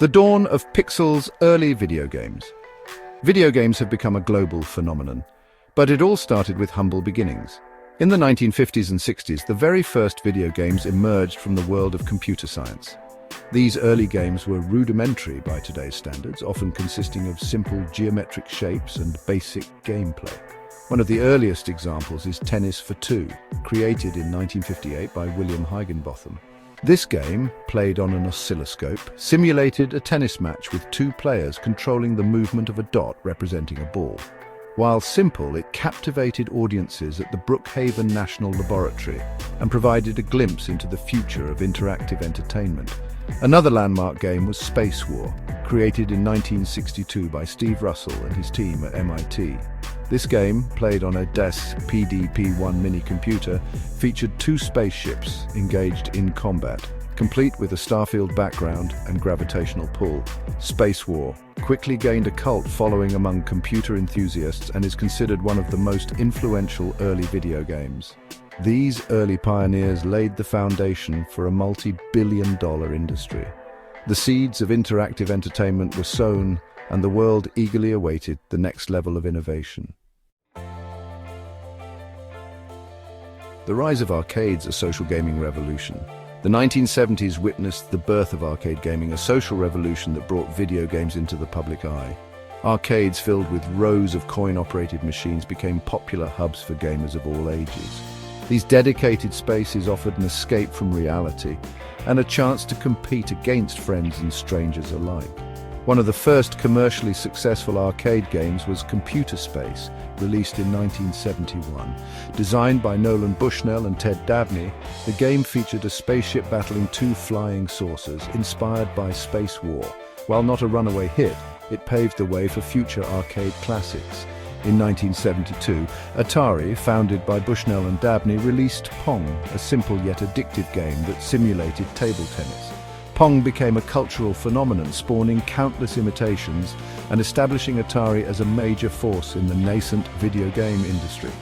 The dawn of pixels, early video games. Video games have become a global phenomenon, but it all started with humble beginnings. In the 1950s and 60s, the very first video games emerged from the world of computer science. These early games were rudimentary by today's standards, often consisting of simple geometric shapes and basic gameplay. One of the earliest examples is Tennis for Two, created in 1958 by William Higginbotham. This game, played on an oscilloscope, simulated a tennis match with two players controlling the movement of a dot representing a ball. While simple, it captivated audiences at the Brookhaven National Laboratory and provided a glimpse into the future of interactive entertainment. Another landmark game was Space War, created in 1962 by Steve Russell and his team at MIT. This game, played on a DES PDP-1 mini-computer, featured two spaceships engaged in combat, complete with a starfield background and gravitational pull. Space War quickly gained a cult following among computer enthusiasts and is considered one of the most influential early video games. These early pioneers laid the foundation for a multi-billion-dollar industry. The seeds of interactive entertainment were sown, and the world eagerly awaited the next level of innovation. The rise of arcades, a social gaming revolution. The 1970s witnessed the birth of arcade gaming, a social revolution that brought video games into the public eye. Arcades filled with rows of coin-operated machines became popular hubs for gamers of all ages. These dedicated spaces offered an escape from reality and a chance to compete against friends and strangers alike. One of the first commercially successful arcade games was Computer Space, released in 1971. Designed by Nolan Bushnell and Ted Dabney, the game featured a spaceship battling two flying saucers, inspired by Space War. While not a runaway hit, it paved the way for future arcade classics. In 1972, Atari, founded by Bushnell and Dabney, released Pong, a simple yet addictive game that simulated table tennis. Pong became a cultural phenomenon, spawning countless imitations and establishing Atari as a major force in the nascent video game industry.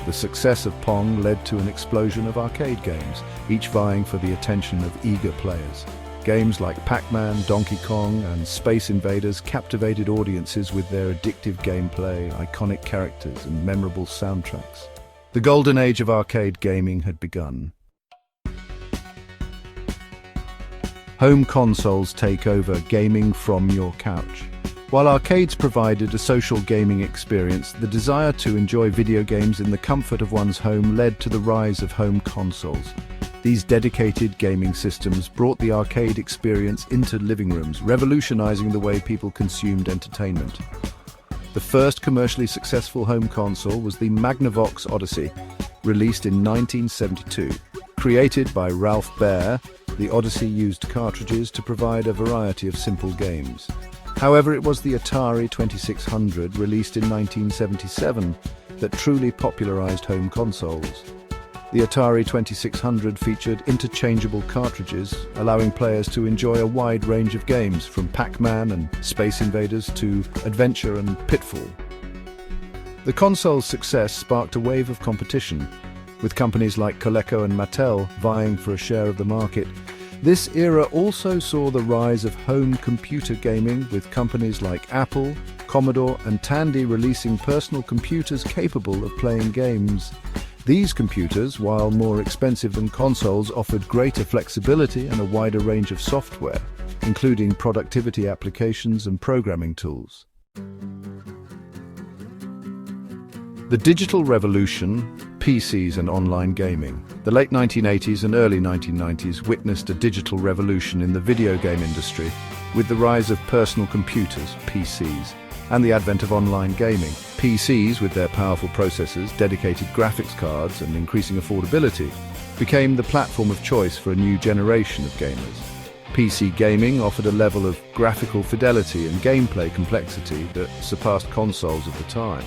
The success of Pong led to an explosion of arcade games, each vying for the attention of eager players. Games like Pac-Man, Donkey Kong, and Space Invaders captivated audiences with their addictive gameplay, iconic characters, and memorable soundtracks. The golden age of arcade gaming had begun. Home consoles take over gaming from your couch. While arcades provided a social gaming experience, the desire to enjoy video games in the comfort of one's home led to the rise of home consoles. These dedicated gaming systems brought the arcade experience into living rooms, revolutionizing the way people consumed entertainment. The first commercially successful home console was the Magnavox Odyssey, released in 1972. Created by Ralph Baer, the Odyssey used cartridges to provide a variety of simple games. However, it was the Atari 2600, released in 1977, that truly popularized home consoles. The Atari 2600 featured interchangeable cartridges, allowing players to enjoy a wide range of games, from Pac-Man and Space Invaders to Adventure and Pitfall. The console's success sparked a wave of competition, with companies like Coleco and Mattel vying for a share of the market. This era also saw the rise of home computer gaming, with companies like Apple, Commodore, and Tandy releasing personal computers capable of playing games. These computers, while more expensive than consoles, offered greater flexibility and a wider range of software, including productivity applications and programming tools. The digital revolution, PCs and online gaming. The late 1980s and early 1990s witnessed a digital revolution in the video game industry, with the rise of personal computers, PCs, and the advent of online gaming. PCs, with their powerful processors, dedicated graphics cards, and increasing affordability, became the platform of choice for a new generation of gamers. PC gaming offered a level of graphical fidelity and gameplay complexity that surpassed consoles of the time.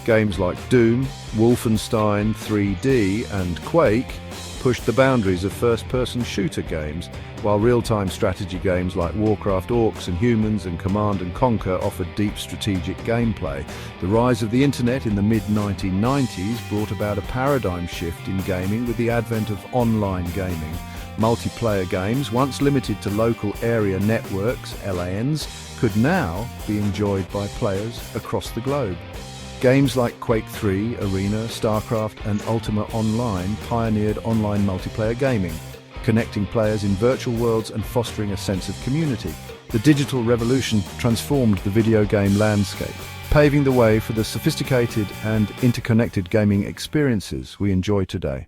Games like Doom, Wolfenstein 3D, and Quake pushed the boundaries of first-person shooter games, while real-time strategy games like Warcraft Orcs and Humans and Command & Conquer offered deep strategic gameplay. The rise of the internet in the mid-1990s brought about a paradigm shift in gaming with the advent of online gaming. Multiplayer games, once limited to local area networks, LANs, could now be enjoyed by players across the globe. Games like Quake 3, Arena, StarCraft, and Ultima Online pioneered online multiplayer gaming, connecting players in virtual worlds and fostering a sense of community. The digital revolution transformed the video game landscape, paving the way for the sophisticated and interconnected gaming experiences we enjoy today.